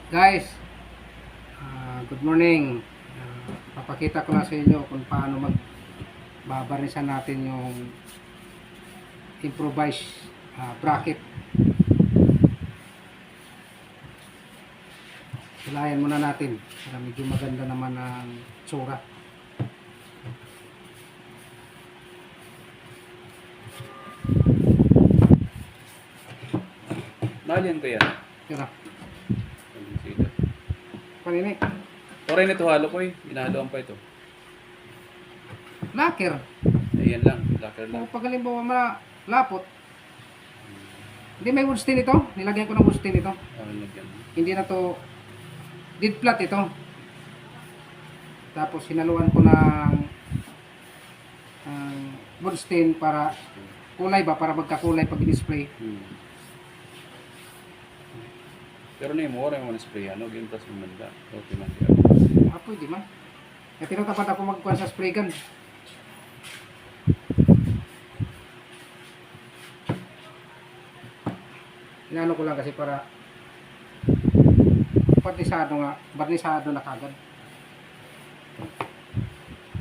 Guys, good morning. Papakita ko lang sa inyo kung paano magbabarisan natin yung improvised bracket. Hilayan muna natin para medyo maganda naman ang tsura. Nalyan ko yan. Yan na. Sila. Panini. Oray na ito halo ko eh. Inahaluan pa ito. Lacquer. Ayan lang. Lakar lang. Kung pag halimbawa malapot, hindi may wood stain ito. Nilagyan ko ng wood stain ito. Lagyan. Hindi na to dead flat ito. Tapos hinaluan ko ng wood stain para kulay ba, para magkakulay pag display. Pero na yung oray mo na spray. Ano? Game plus umanda. Okay man. Pwede man. Kaya tinatapat ako magkuhan sa spray gun. Inano ko lang kasi para barnisado na kagad.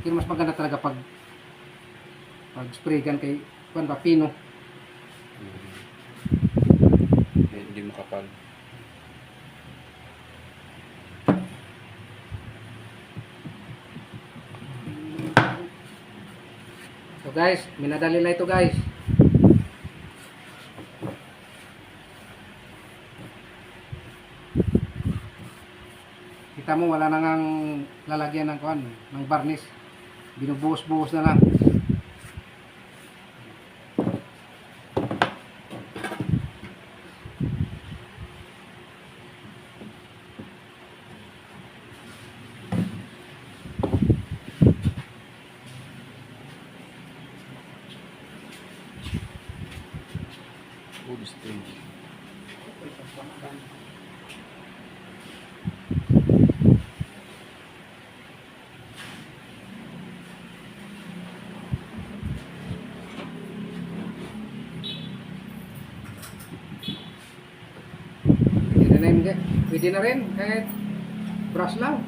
Pero mas maganda talaga pag spray gun kay kuhan ba, pino. Hindi makapal. So guys, minadali na ito guys. Kita mo wala na ngang lalagyan ng kuhan, ng varnish. Binubuhos-buhos na lang. Wood stain. Pwede na rin kahit brush lang.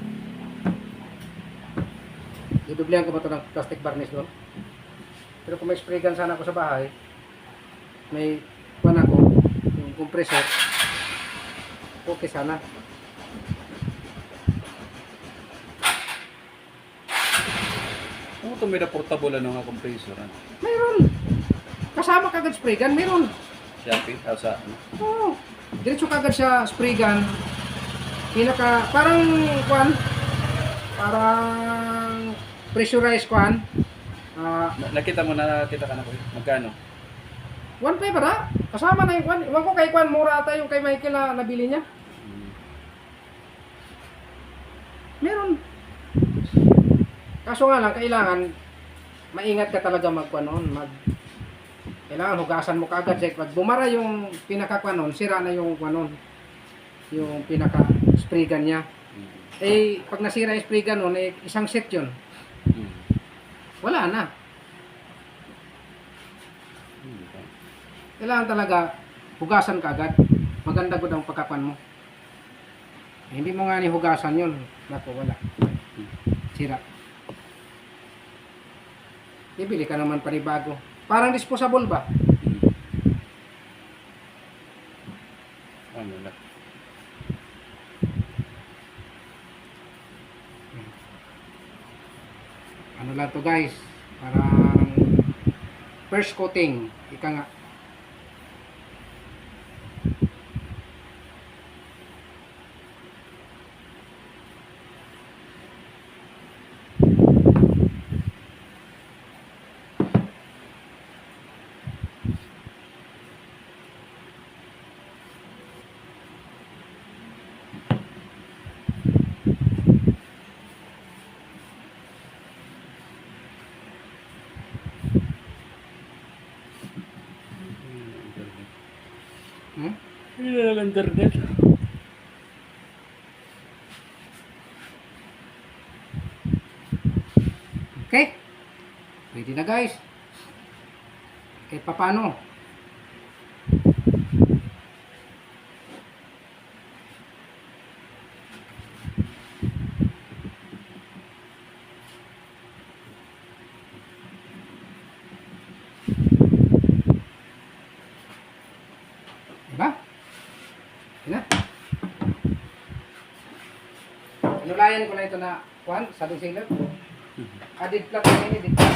Idublihan ko ba ito ng plastic varnish doon? Pero kung may spray gun sana ako sa bahay, may kuhan ako, yung compressor, okay sana. Ano ito may na portable ano nga compressor? Ano? Mayroon! Kasama kagad spray gun, mayroon. Shopee? Sa ano? Oo. Diretso kagad siya spray gun. Parang kuhan, parang pressurized kuhan. Nakita mo na, nakita ka na ko. Magkano? 1.5 ba? Kasama na yung kuhan. Iwan ko kay kuhan, mura ata yung kay Michael na nabili niya. Meron. Kaso nga lang, kailangan maingat ka talaga magkuhanon. Kailangan hugasan mo kaagad. Pag bumara yung pinakakuhanon, sira na yung kuhanon. Yung pinaka-spray gun niya. Eh, pag nasira yung spray gun nun, eh, isang set yun. Wala na. Kailangan talaga hugasan kaagad. Maganda gud ang pagkakuan mo. Eh, hindi mo nga ni hugasan yun. Naku, wala. Sira. Bibili ka naman panibago. Parang disposable ba? Ano na? Ano lang to guys? Parang first coating. Ika nga. Hindi na lang internet. Okay? Pwede na guys. Kahit papano. Pinulayan ko na ito na, kuhan, sa silot. Adid plat na ini, dito.